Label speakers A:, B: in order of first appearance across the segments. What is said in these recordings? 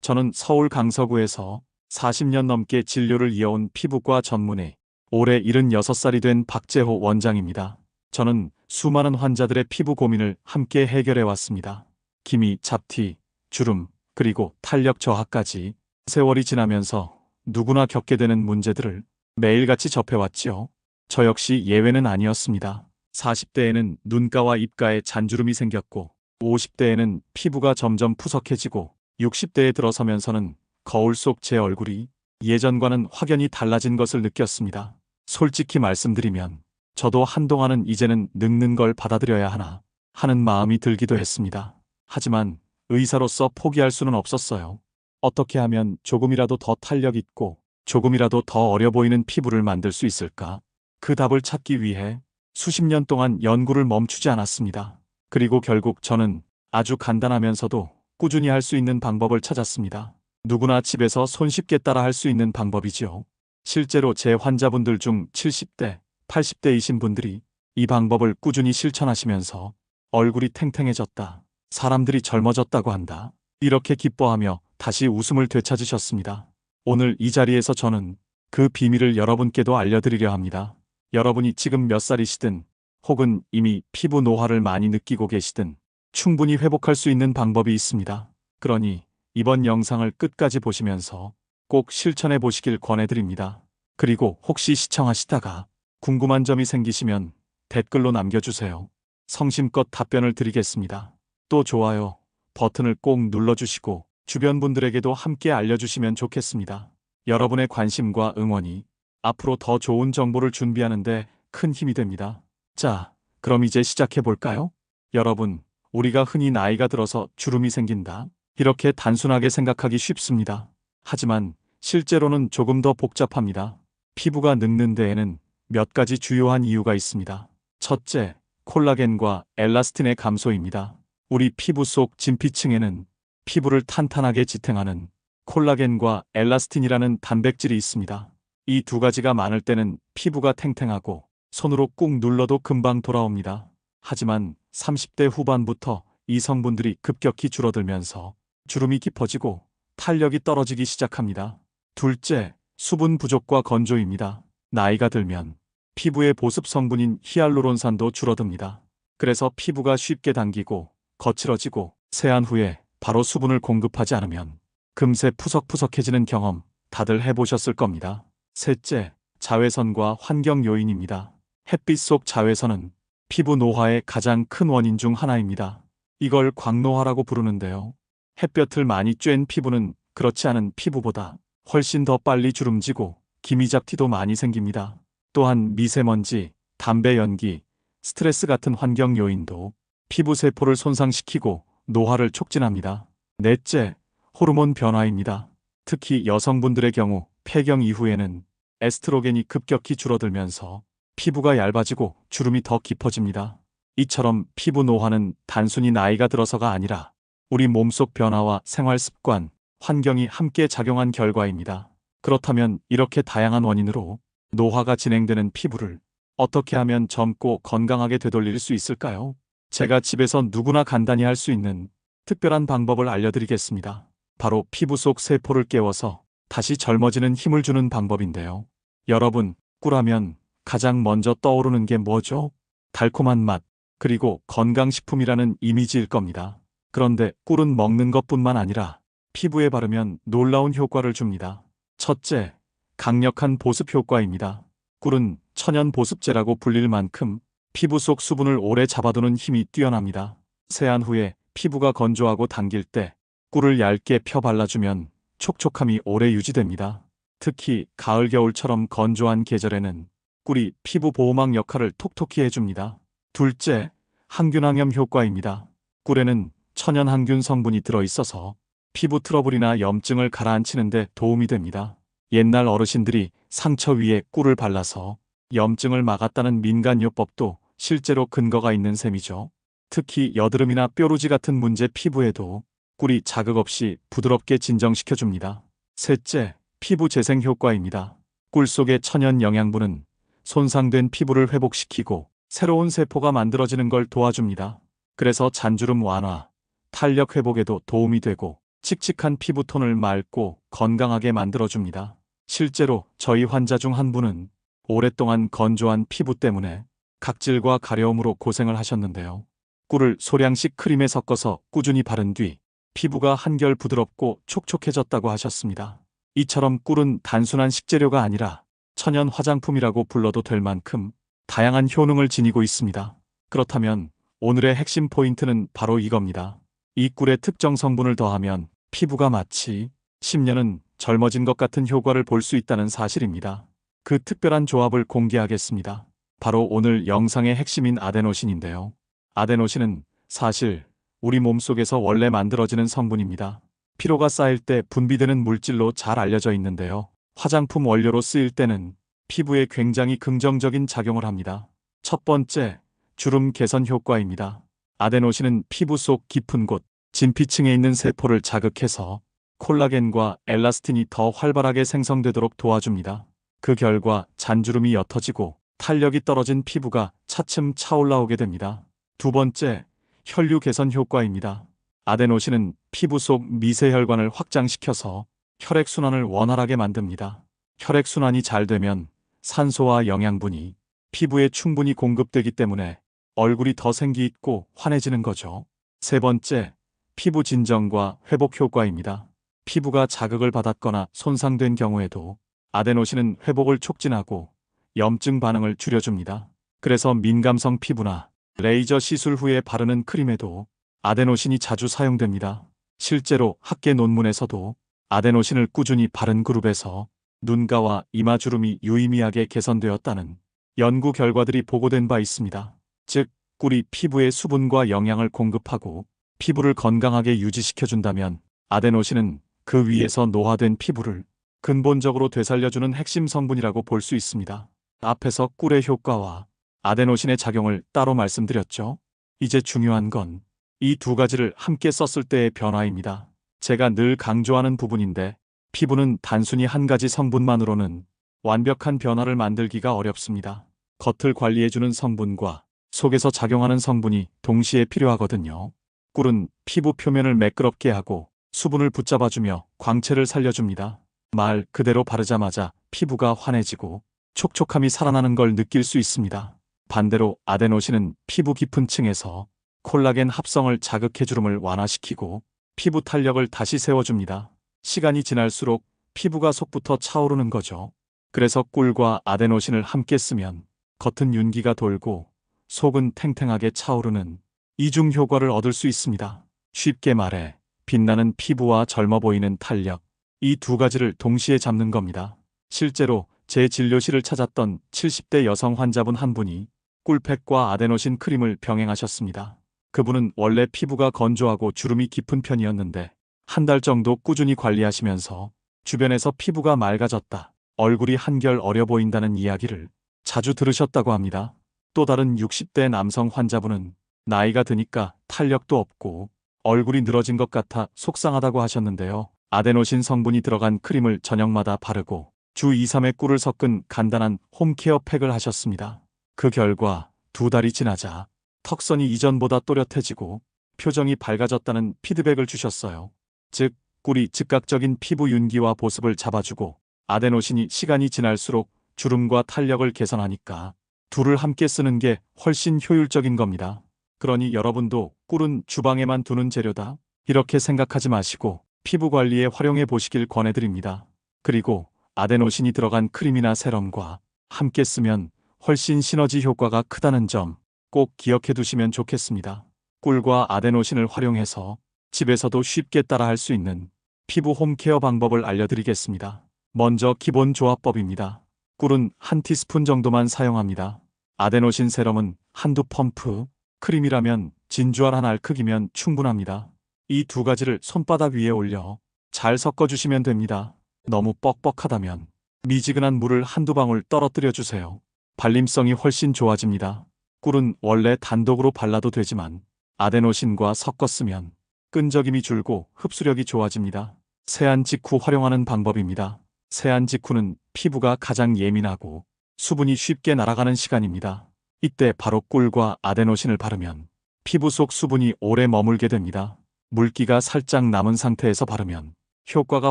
A: 저는 서울 강서구에서 40년 넘게 진료를 이어온 피부과 전문의, 올해 76살이 된 박재호 원장입니다. 저는 수많은 환자들의 피부 고민을 함께 해결해 왔습니다. 기미, 잡티, 주름, 그리고 탄력 저하까지 세월이 지나면서 누구나 겪게 되는 문제들을 매일같이 접해왔지요. 저 역시 예외는 아니었습니다. 40대에는 눈가와 입가에 잔주름이 생겼고 50대에는 피부가 점점 푸석해지고 60대에 들어서면서는 거울 속 제 얼굴이 예전과는 확연히 달라진 것을 느꼈습니다. 솔직히 말씀드리면 저도 한동안은 이제는 늙는 걸 받아들여야 하나 하는 마음이 들기도 했습니다. 하지만 의사로서 포기할 수는 없었어요. 어떻게 하면 조금이라도 더 탄력 있고 조금이라도 더 어려 보이는 피부를 만들 수 있을까? 그 답을 찾기 위해 수십 년 동안 연구를 멈추지 않았습니다. 그리고 결국 저는 아주 간단하면서도 꾸준히 할 수 있는 방법을 찾았습니다. 누구나 집에서 손쉽게 따라 할 수 있는 방법이지요. 실제로 제 환자분들 중 70대, 80대이신 분들이 이 방법을 꾸준히 실천하시면서 얼굴이 탱탱해졌다, 사람들이 젊어졌다고 한다, 이렇게 기뻐하며 다시 웃음을 되찾으셨습니다. 오늘 이 자리에서 저는 그 비밀을 여러분께도 알려드리려 합니다. 여러분이 지금 몇 살이시든 혹은 이미 피부 노화를 많이 느끼고 계시든 충분히 회복할 수 있는 방법이 있습니다. 그러니 이번 영상을 끝까지 보시면서 꼭 실천해 보시길 권해드립니다. 그리고 혹시 시청하시다가 궁금한 점이 생기시면 댓글로 남겨주세요. 성심껏 답변을 드리겠습니다. 또 좋아요 버튼을 꼭 눌러주시고 주변 분들에게도 함께 알려주시면 좋겠습니다. 여러분의 관심과 응원이 앞으로 더 좋은 정보를 준비하는데 큰 힘이 됩니다. 자, 그럼 이제 시작해 볼까요? 여러분, 우리가 흔히 나이가 들어서 주름이 생긴다, 이렇게 단순하게 생각하기 쉽습니다. 하지만 실제로는 조금 더 복잡합니다. 피부가 늙는 데에는 몇 가지 주요한 이유가 있습니다. 첫째, 콜라겐과 엘라스틴의 감소입니다. 우리 피부 속 진피층에는 피부를 탄탄하게 지탱하는 콜라겐과 엘라스틴이라는 단백질이 있습니다. 이 두 가지가 많을 때는 피부가 탱탱하고 손으로 꾹 눌러도 금방 돌아옵니다. 하지만 30대 후반부터 이 성분들이 급격히 줄어들면서 주름이 깊어지고 탄력이 떨어지기 시작합니다. 둘째, 수분 부족과 건조입니다. 나이가 들면 피부의 보습 성분인 히알루론산도 줄어듭니다. 그래서 피부가 쉽게 당기고 거칠어지고 세안 후에 바로 수분을 공급하지 않으면 금세 푸석푸석해지는 경험 다들 해보셨을 겁니다. 셋째, 자외선과 환경 요인입니다. 햇빛 속 자외선은 피부 노화의 가장 큰 원인 중 하나입니다. 이걸 광노화라고 부르는데요. 햇볕을 많이 쬐는 피부는 그렇지 않은 피부보다 훨씬 더 빨리 주름지고 기미 잡티도 많이 생깁니다. 또한 미세먼지, 담배 연기, 스트레스 같은 환경 요인도 피부 세포를 손상시키고 노화를 촉진합니다. 넷째, 호르몬 변화입니다. 특히 여성분들의 경우 폐경 이후에는 에스트로겐이 급격히 줄어들면서 피부가 얇아지고 주름이 더 깊어집니다. 이처럼 피부 노화는 단순히 나이가 들어서가 아니라 우리 몸속 변화와 생활 습관, 환경이 함께 작용한 결과입니다. 그렇다면 이렇게 다양한 원인으로 노화가 진행되는 피부를 어떻게 하면 젊고 건강하게 되돌릴 수 있을까요? 제가 집에서 누구나 간단히 할 수 있는 특별한 방법을 알려드리겠습니다. 바로 피부 속 세포를 깨워서 다시 젊어지는 힘을 주는 방법인데요. 여러분, 꿀하면 가장 먼저 떠오르는 게 뭐죠? 달콤한 맛, 그리고 건강식품이라는 이미지일 겁니다. 그런데 꿀은 먹는 것뿐만 아니라 피부에 바르면 놀라운 효과를 줍니다. 첫째, 강력한 보습 효과입니다. 꿀은 천연 보습제라고 불릴 만큼 피부 속 수분을 오래 잡아두는 힘이 뛰어납니다. 세안 후에 피부가 건조하고 당길 때 꿀을 얇게 펴 발라주면 촉촉함이 오래 유지됩니다. 특히 가을 겨울처럼 건조한 계절에는 꿀이 피부 보호막 역할을 톡톡히 해줍니다. 둘째, 항균항염 효과입니다. 꿀에는 천연 항균 성분이 들어있어서 피부 트러블이나 염증을 가라앉히는 데 도움이 됩니다. 옛날 어르신들이 상처 위에 꿀을 발라서 염증을 막았다는 민간요법도 실제로 근거가 있는 셈이죠. 특히 여드름이나 뾰루지 같은 문제 피부에도 꿀이 자극 없이 부드럽게 진정시켜줍니다. 셋째, 피부 재생 효과입니다. 꿀 속의 천연 영양분은 손상된 피부를 회복시키고 새로운 세포가 만들어지는 걸 도와줍니다. 그래서 잔주름 완화, 탄력 회복에도 도움이 되고 칙칙한 피부톤을 맑고 건강하게 만들어줍니다. 실제로 저희 환자 중 한 분은 오랫동안 건조한 피부 때문에 각질과 가려움으로 고생을 하셨는데요. 꿀을 소량씩 크림에 섞어서 꾸준히 바른 뒤 피부가 한결 부드럽고 촉촉해졌다고 하셨습니다. 이처럼 꿀은 단순한 식재료가 아니라 천연 화장품이라고 불러도 될 만큼 다양한 효능을 지니고 있습니다. 그렇다면 오늘의 핵심 포인트는 바로 이겁니다. 이 꿀의 특정 성분을 더하면 피부가 마치 10년은 젊어진 것 같은 효과를 볼 수 있다는 사실입니다. 그 특별한 조합을 공개하겠습니다. 바로 오늘 영상의 핵심인 아데노신인데요. 아데노신은 사실 우리 몸속에서 원래 만들어지는 성분입니다. 피로가 쌓일 때 분비되는 물질로 잘 알려져 있는데요. 화장품 원료로 쓰일 때는 피부에 굉장히 긍정적인 작용을 합니다. 첫 번째, 주름 개선 효과입니다. 아데노신은 피부 속 깊은 곳, 진피층에 있는 세포를 자극해서 콜라겐과 엘라스틴이 더 활발하게 생성되도록 도와줍니다. 그 결과 잔주름이 옅어지고 탄력이 떨어진 피부가 차츰 차올라오게 됩니다. 두 번째, 혈류 개선 효과입니다. 아데노신은 피부 속 미세혈관을 확장시켜서 혈액순환을 원활하게 만듭니다. 혈액순환이 잘 되면 산소와 영양분이 피부에 충분히 공급되기 때문에 얼굴이 더 생기 있고 환해지는 거죠. 세 번째, 피부 진정과 회복 효과입니다. 피부가 자극을 받았거나 손상된 경우에도 아데노신은 회복을 촉진하고 염증 반응을 줄여줍니다. 그래서 민감성 피부나 레이저 시술 후에 바르는 크림에도 아데노신이 자주 사용됩니다. 실제로 학계 논문에서도 아데노신을 꾸준히 바른 그룹에서 눈가와 이마 주름이 유의미하게 개선되었다는 연구 결과들이 보고된 바 있습니다. 즉, 꿀이 피부에 수분과 영양을 공급하고 피부를 건강하게 유지시켜준다면 아데노신은 그 위에서 노화된 피부를 근본적으로 되살려주는 핵심 성분이라고 볼 수 있습니다. 앞에서 꿀의 효과와 아데노신의 작용을 따로 말씀드렸죠. 이제 중요한 건 이 두 가지를 함께 썼을 때의 변화입니다. 제가 늘 강조하는 부분인데 피부는 단순히 한 가지 성분만으로는 완벽한 변화를 만들기가 어렵습니다. 겉을 관리해주는 성분과 속에서 작용하는 성분이 동시에 필요하거든요. 꿀은 피부 표면을 매끄럽게 하고 수분을 붙잡아주며 광채를 살려줍니다. 말 그대로 바르자마자 피부가 환해지고 촉촉함이 살아나는 걸 느낄 수 있습니다. 반대로 아데노신은 피부 깊은 층에서 콜라겐 합성을 자극해 주름을 완화시키고 피부 탄력을 다시 세워줍니다. 시간이 지날수록 피부가 속부터 차오르는 거죠. 그래서 꿀과 아데노신을 함께 쓰면 겉은 윤기가 돌고 속은 탱탱하게 차오르는 이중 효과를 얻을 수 있습니다. 쉽게 말해 빛나는 피부와 젊어 보이는 탄력, 이 두 가지를 동시에 잡는 겁니다. 실제로 제 진료실을 찾았던 70대 여성 환자분 한 분이 꿀팩과 아데노신 크림을 병행하셨습니다. 그분은 원래 피부가 건조하고 주름이 깊은 편이었는데 한 달 정도 꾸준히 관리하시면서 주변에서 피부가 맑아졌다, 얼굴이 한결 어려 보인다는 이야기를 자주 들으셨다고 합니다. 또 다른 60대 남성 환자분은 나이가 드니까 탄력도 없고 얼굴이 늘어진 것 같아 속상하다고 하셨는데요. 아데노신 성분이 들어간 크림을 저녁마다 바르고 주 2, 3회 꿀을 섞은 간단한 홈케어 팩을 하셨습니다. 그 결과 2달이 지나자 턱선이 이전보다 또렷해지고 표정이 밝아졌다는 피드백을 주셨어요. 즉, 꿀이 즉각적인 피부 윤기와 보습을 잡아주고 아데노신이 시간이 지날수록 주름과 탄력을 개선하니까 둘을 함께 쓰는 게 훨씬 효율적인 겁니다. 그러니 여러분도 꿀은 주방에만 두는 재료다, 이렇게 생각하지 마시고 피부 관리에 활용해 보시길 권해드립니다. 그리고 아데노신이 들어간 크림이나 세럼과 함께 쓰면 훨씬 시너지 효과가 크다는 점 꼭 기억해 두시면 좋겠습니다. 꿀과 아데노신을 활용해서 집에서도 쉽게 따라할 수 있는 피부 홈케어 방법을 알려드리겠습니다. 먼저 기본 조합법입니다. 꿀은 한 티스푼 정도만 사용합니다. 아데노신 세럼은 한두 펌프, 크림이라면 진주알 한 알 크기면 충분합니다. 이 두 가지를 손바닥 위에 올려 잘 섞어주시면 됩니다. 너무 뻑뻑하다면 미지근한 물을 한두 방울 떨어뜨려 주세요. 발림성이 훨씬 좋아집니다. 꿀은 원래 단독으로 발라도 되지만 아데노신과 섞어 쓰면 끈적임이 줄고 흡수력이 좋아집니다. 세안 직후 활용하는 방법입니다. 세안 직후는 피부가 가장 예민하고 수분이 쉽게 날아가는 시간입니다. 이때 바로 꿀과 아데노신을 바르면 피부 속 수분이 오래 머물게 됩니다. 물기가 살짝 남은 상태에서 바르면 효과가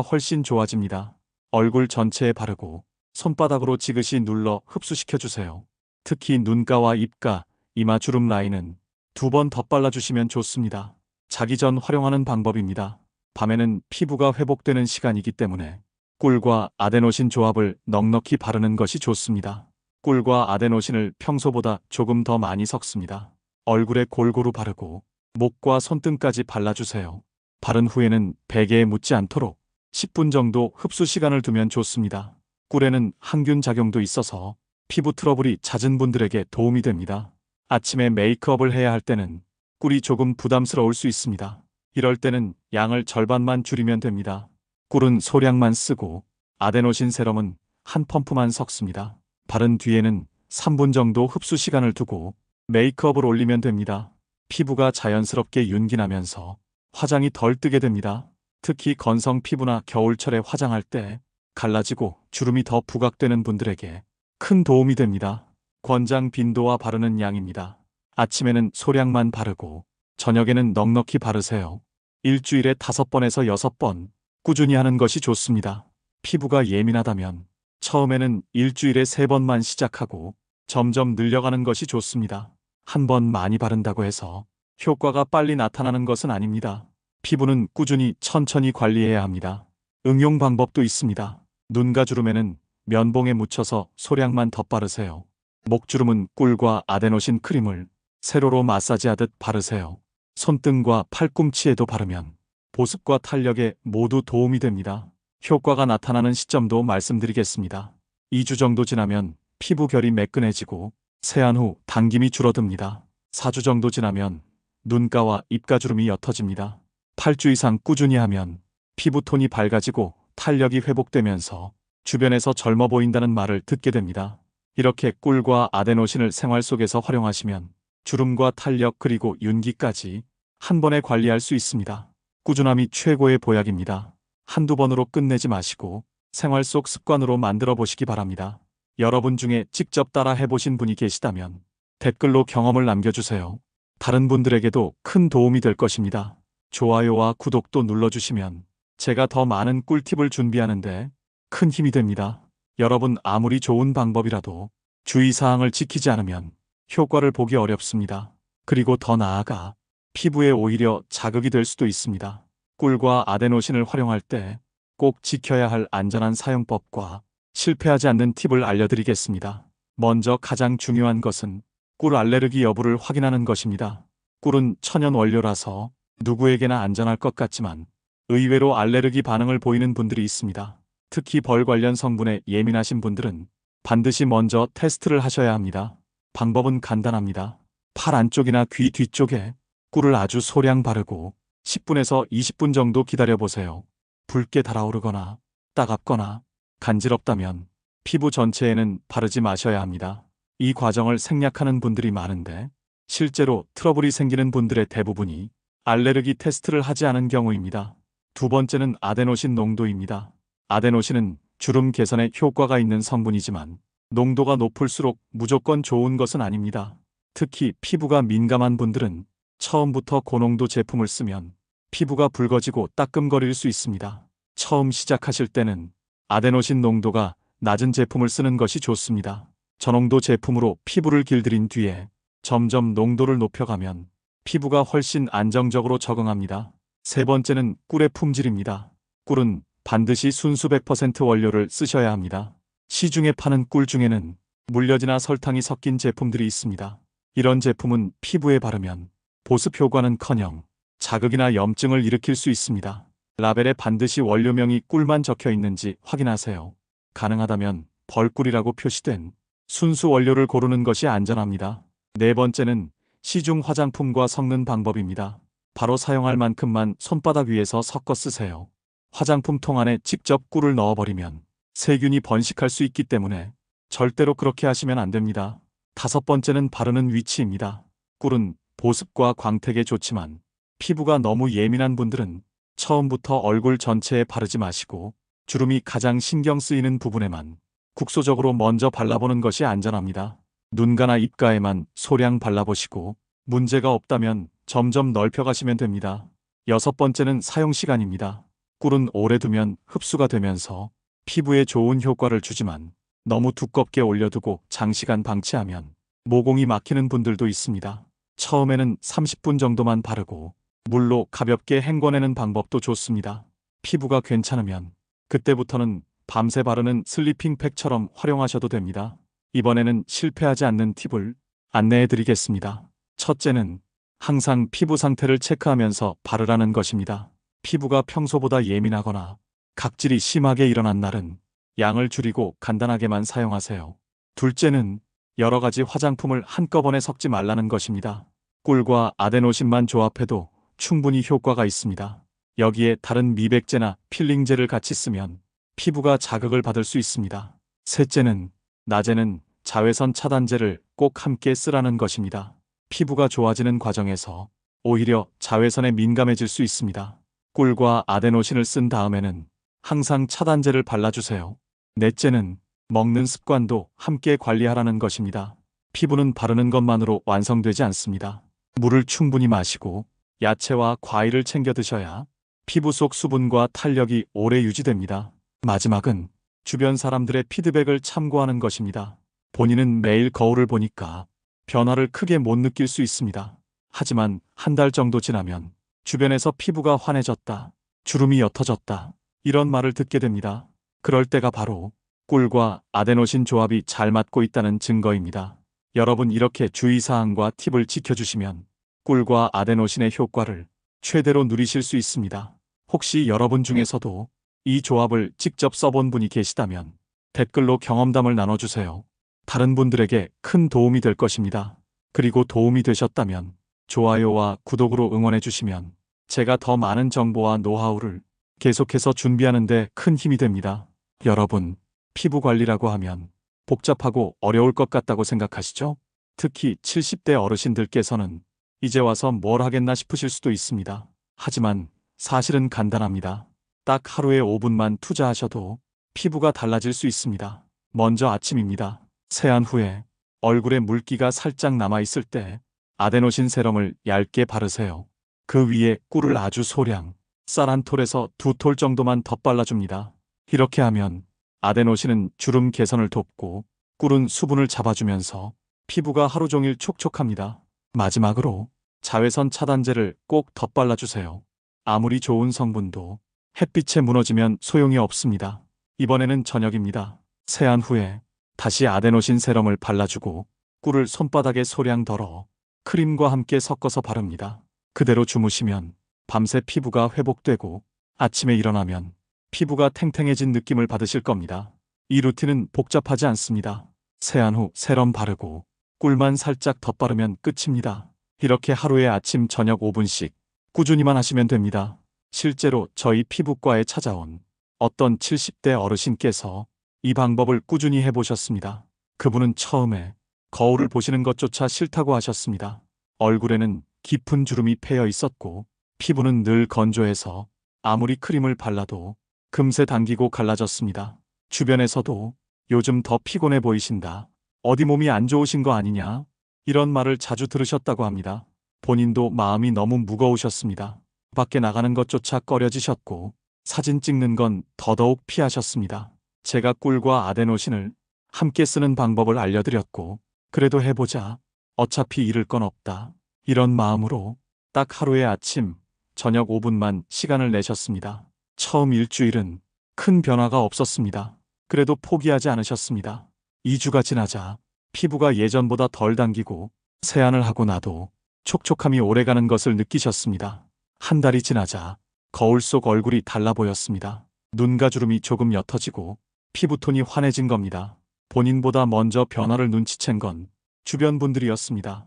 A: 훨씬 좋아집니다. 얼굴 전체에 바르고 손바닥으로 지그시 눌러 흡수시켜주세요. 특히 눈가와 입가, 이마 주름 라인은 2번 더 발라주시면 좋습니다. 자기 전 활용하는 방법입니다. 밤에는 피부가 회복되는 시간이기 때문에 꿀과 아데노신 조합을 넉넉히 바르는 것이 좋습니다. 꿀과 아데노신을 평소보다 조금 더 많이 섞습니다. 얼굴에 골고루 바르고 목과 손등까지 발라주세요. 바른 후에는 베개에 묻지 않도록 10분 정도 흡수 시간을 두면 좋습니다. 꿀에는 항균 작용도 있어서 피부 트러블이 잦은 분들에게 도움이 됩니다. 아침에 메이크업을 해야 할 때는 꿀이 조금 부담스러울 수 있습니다. 이럴 때는 양을 절반만 줄이면 됩니다. 꿀은 소량만 쓰고 아데노신 세럼은 한 펌프만 섞습니다. 바른 뒤에는 3분 정도 흡수 시간을 두고 메이크업을 올리면 됩니다. 피부가 자연스럽게 윤기나면서 화장이 덜 뜨게 됩니다. 특히 건성 피부나 겨울철에 화장할 때 갈라지고 주름이 더 부각되는 분들에게 큰 도움이 됩니다. 권장 빈도와 바르는 양입니다. 아침에는 소량만 바르고 저녁에는 넉넉히 바르세요. 일주일에 5번에서 6번 꾸준히 하는 것이 좋습니다. 피부가 예민하다면 처음에는 일주일에 3번만 시작하고 점점 늘려가는 것이 좋습니다. 한 번 많이 바른다고 해서 효과가 빨리 나타나는 것은 아닙니다. 피부는 꾸준히 천천히 관리해야 합니다. 응용 방법도 있습니다. 눈가 주름에는 면봉에 묻혀서 소량만 덧바르세요. 목주름은 꿀과 아데노신 크림을 세로로 마사지하듯 바르세요. 손등과 팔꿈치에도 바르면 보습과 탄력에 모두 도움이 됩니다. 효과가 나타나는 시점도 말씀드리겠습니다. 2주 정도 지나면 피부 결이 매끈해지고 세안 후 당김이 줄어듭니다. 4주 정도 지나면 눈가와 입가 주름이 옅어집니다. 8주 이상 꾸준히 하면 피부톤이 밝아지고 탄력이 회복되면서 주변에서 젊어 보인다는 말을 듣게 됩니다. 이렇게 꿀과 아데노신을 생활 속에서 활용하시면 주름과 탄력 그리고 윤기까지 한 번에 관리할 수 있습니다. 꾸준함이 최고의 보약입니다. 한두 번으로 끝내지 마시고 생활 속 습관으로 만들어 보시기 바랍니다. 여러분 중에 직접 따라 해보신 분이 계시다면 댓글로 경험을 남겨주세요. 다른 분들에게도 큰 도움이 될 것입니다. 좋아요와 구독도 눌러주시면 제가 더 많은 꿀팁을 준비하는데 큰 힘이 됩니다. 여러분 아무리 좋은 방법이라도 주의사항을 지키지 않으면 효과를 보기 어렵습니다. 그리고 더 나아가 피부에 오히려 자극이 될 수도 있습니다. 꿀과 아데노신을 활용할 때 꼭 지켜야 할 안전한 사용법과 실패하지 않는 팁을 알려드리겠습니다. 먼저 가장 중요한 것은 꿀 알레르기 여부를 확인하는 것입니다. 꿀은 천연 원료라서 누구에게나 안전할 것 같지만 의외로 알레르기 반응을 보이는 분들이 있습니다. 특히 벌 관련 성분에 예민하신 분들은 반드시 먼저 테스트를 하셔야 합니다. 방법은 간단합니다. 팔 안쪽이나 귀 뒤쪽에 꿀을 아주 소량 바르고 10분에서 20분 정도 기다려보세요. 붉게 달아오르거나 따갑거나 간지럽다면 피부 전체에는 바르지 마셔야 합니다. 이 과정을 생략하는 분들이 많은데 실제로 트러블이 생기는 분들의 대부분이 알레르기 테스트를 하지 않은 경우입니다. 두 번째는 아데노신 농도입니다. 아데노신은 주름 개선에 효과가 있는 성분이지만 농도가 높을수록 무조건 좋은 것은 아닙니다. 특히 피부가 민감한 분들은 처음부터 고농도 제품을 쓰면 피부가 붉어지고 따끔거릴 수 있습니다. 처음 시작하실 때는 아데노신 농도가 낮은 제품을 쓰는 것이 좋습니다. 저농도 제품으로 피부를 길들인 뒤에 점점 농도를 높여가면 피부가 훨씬 안정적으로 적응합니다. 세 번째는 꿀의 품질입니다. 꿀은 반드시 순수 100% 원료를 쓰셔야 합니다. 시중에 파는 꿀 중에는 물엿이나 설탕이 섞인 제품들이 있습니다. 이런 제품은 피부에 바르면 보습 효과는커녕 자극이나 염증을 일으킬 수 있습니다. 라벨에 반드시 원료명이 꿀만 적혀 있는지 확인하세요. 가능하다면 벌꿀이라고 표시된 순수 원료를 고르는 것이 안전합니다. 네 번째는 시중 화장품과 섞는 방법입니다. 바로 사용할 만큼만 손바닥 위에서 섞어 쓰세요. 화장품 통 안에 직접 꿀을 넣어버리면 세균이 번식할 수 있기 때문에 절대로 그렇게 하시면 안 됩니다. 다섯 번째는 바르는 위치입니다. 꿀은 보습과 광택에 좋지만 피부가 너무 예민한 분들은 처음부터 얼굴 전체에 바르지 마시고 주름이 가장 신경 쓰이는 부분에만 국소적으로 먼저 발라보는 것이 안전합니다. 눈가나 입가에만 소량 발라보시고 문제가 없다면 점점 넓혀가시면 됩니다. 여섯 번째는 사용 시간입니다. 꿀은 오래 두면 흡수가 되면서 피부에 좋은 효과를 주지만 너무 두껍게 올려두고 장시간 방치하면 모공이 막히는 분들도 있습니다. 처음에는 30분 정도만 바르고 물로 가볍게 헹궈내는 방법도 좋습니다. 피부가 괜찮으면 그때부터는 밤새 바르는 슬리핑 팩처럼 활용하셔도 됩니다. 이번에는 실패하지 않는 팁을 안내해 드리겠습니다. 첫째는 항상 피부 상태를 체크하면서 바르라는 것입니다. 피부가 평소보다 예민하거나 각질이 심하게 일어난 날은 양을 줄이고 간단하게만 사용하세요. 둘째는 여러 가지 화장품을 한꺼번에 섞지 말라는 것입니다. 꿀과 아데노신만 조합해도 충분히 효과가 있습니다. 여기에 다른 미백제나 필링제를 같이 쓰면 피부가 자극을 받을 수 있습니다. 셋째는 낮에는 자외선 차단제를 꼭 함께 쓰라는 것입니다. 피부가 좋아지는 과정에서 오히려 자외선에 민감해질 수 있습니다. 꿀과 아데노신을 쓴 다음에는 항상 차단제를 발라주세요. 넷째는 먹는 습관도 함께 관리하라는 것입니다. 피부는 바르는 것만으로 완성되지 않습니다. 물을 충분히 마시고 야채와 과일을 챙겨 드셔야 피부 속 수분과 탄력이 오래 유지됩니다. 마지막은 주변 사람들의 피드백을 참고하는 것입니다. 본인은 매일 거울을 보니까 변화를 크게 못 느낄 수 있습니다. 하지만 한 달 정도 지나면 주변에서 피부가 환해졌다, 주름이 옅어졌다, 이런 말을 듣게 됩니다. 그럴 때가 바로 꿀과 아데노신 조합이 잘 맞고 있다는 증거입니다. 여러분 이렇게 주의사항과 팁을 지켜주시면 꿀과 아데노신의 효과를 최대로 누리실 수 있습니다. 혹시 여러분 중에서도 이 조합을 직접 써본 분이 계시다면 댓글로 경험담을 나눠주세요. 다른 분들에게 큰 도움이 될 것입니다. 그리고 도움이 되셨다면 좋아요와 구독으로 응원해 주시면 제가 더 많은 정보와 노하우를 계속해서 준비하는 데 큰 힘이 됩니다. 여러분, 피부 관리라고 하면 복잡하고 어려울 것 같다고 생각하시죠? 특히 70대 어르신들께서는 이제 와서 뭘 하겠나 싶으실 수도 있습니다. 하지만 사실은 간단합니다. 딱 하루에 5분만 투자하셔도 피부가 달라질 수 있습니다. 먼저 아침입니다. 세안 후에 얼굴에 물기가 살짝 남아있을 때 아데노신 세럼을 얇게 바르세요. 그 위에 꿀을 아주 소량, 쌀 한 톨에서 2톨 정도만 덧발라줍니다. 이렇게 하면 아데노신은 주름 개선을 돕고 꿀은 수분을 잡아주면서 피부가 하루 종일 촉촉합니다. 마지막으로 자외선 차단제를 꼭 덧발라주세요. 아무리 좋은 성분도 햇빛에 무너지면 소용이 없습니다. 이번에는 저녁입니다. 세안 후에 다시 아데노신 세럼을 발라주고 꿀을 손바닥에 소량 덜어 크림과 함께 섞어서 바릅니다. 그대로 주무시면 밤새 피부가 회복되고 아침에 일어나면 피부가 탱탱해진 느낌을 받으실 겁니다. 이 루틴은 복잡하지 않습니다. 세안 후 세럼 바르고 꿀만 살짝 덧바르면 끝입니다. 이렇게 하루에 아침 저녁 5분씩 꾸준히만 하시면 됩니다. 실제로 저희 피부과에 찾아온 어떤 70대 어르신께서 이 방법을 꾸준히 해보셨습니다. 그분은 처음에 거울을 보시는 것조차 싫다고 하셨습니다. 얼굴에는 깊은 주름이 패여 있었고 피부는 늘 건조해서 아무리 크림을 발라도 금세 당기고 갈라졌습니다. 주변에서도 요즘 더 피곤해 보이신다, 어디 몸이 안 좋으신 거 아니냐, 이런 말을 자주 들으셨다고 합니다. 본인도 마음이 너무 무거우셨습니다. 밖에 나가는 것조차 꺼려지셨고 사진 찍는 건 더더욱 피하셨습니다. 제가 꿀과 아데노신을 함께 쓰는 방법을 알려드렸고 그래도 해보자, 어차피 잃을 건 없다, 이런 마음으로 딱 하루에 아침, 저녁 5분만 시간을 내셨습니다. 처음 일주일은 큰 변화가 없었습니다. 그래도 포기하지 않으셨습니다. 2주가 지나자 피부가 예전보다 덜 당기고 세안을 하고 나도 촉촉함이 오래가는 것을 느끼셨습니다. 한 달이 지나자 거울 속 얼굴이 달라 보였습니다. 눈가 주름이 조금 옅어지고 피부톤이 환해진 겁니다. 본인보다 먼저 변화를 눈치챈 건 주변 분들이었습니다.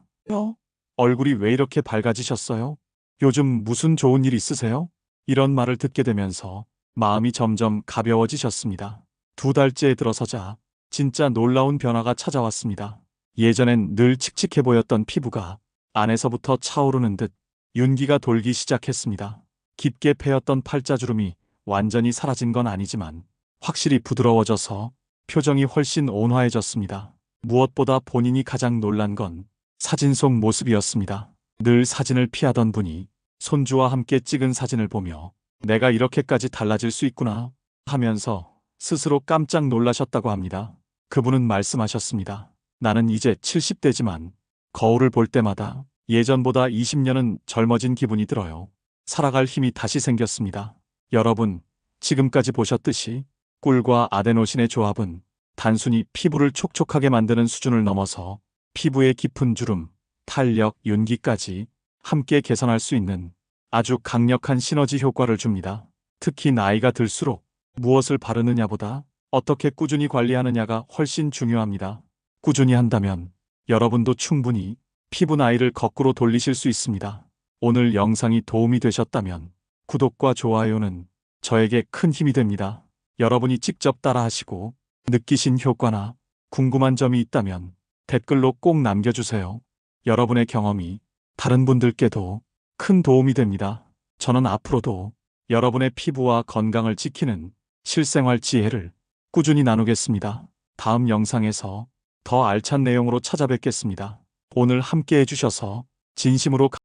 A: 얼굴이 왜 이렇게 밝아지셨어요? 요즘 무슨 좋은 일 있으세요? 이런 말을 듣게 되면서 마음이 점점 가벼워지셨습니다. 2달째에 들어서자 진짜 놀라운 변화가 찾아왔습니다. 예전엔 늘 칙칙해 보였던 피부가 안에서부터 차오르는 듯 윤기가 돌기 시작했습니다. 깊게 패였던 팔자주름이 완전히 사라진 건 아니지만 확실히 부드러워져서 표정이 훨씬 온화해졌습니다. 무엇보다 본인이 가장 놀란 건 사진 속 모습이었습니다. 늘 사진을 피하던 분이 손주와 함께 찍은 사진을 보며 내가 이렇게까지 달라질 수 있구나 하면서 스스로 깜짝 놀라셨다고 합니다. 그분은 말씀하셨습니다. 나는 이제 70대지만 거울을 볼 때마다 예전보다 20년은 젊어진 기분이 들어요. 살아갈 힘이 다시 생겼습니다. 여러분, 지금까지 보셨듯이 꿀과 아데노신의 조합은 단순히 피부를 촉촉하게 만드는 수준을 넘어서 피부의 깊은 주름, 탄력, 윤기까지 함께 개선할 수 있는 아주 강력한 시너지 효과를 줍니다. 특히 나이가 들수록 무엇을 바르느냐보다 어떻게 꾸준히 관리하느냐가 훨씬 중요합니다. 꾸준히 한다면 여러분도 충분히 피부 나이를 거꾸로 돌리실 수 있습니다. 오늘 영상이 도움이 되셨다면 구독과 좋아요는 저에게 큰 힘이 됩니다. 여러분이 직접 따라하시고 느끼신 효과나 궁금한 점이 있다면 댓글로 꼭 남겨주세요. 여러분의 경험이 다른 분들께도 큰 도움이 됩니다. 저는 앞으로도 여러분의 피부와 건강을 지키는 실생활 지혜를 꾸준히 나누겠습니다. 다음 영상에서 더 알찬 내용으로 찾아뵙겠습니다. 오늘 함께 해주셔서 진심으로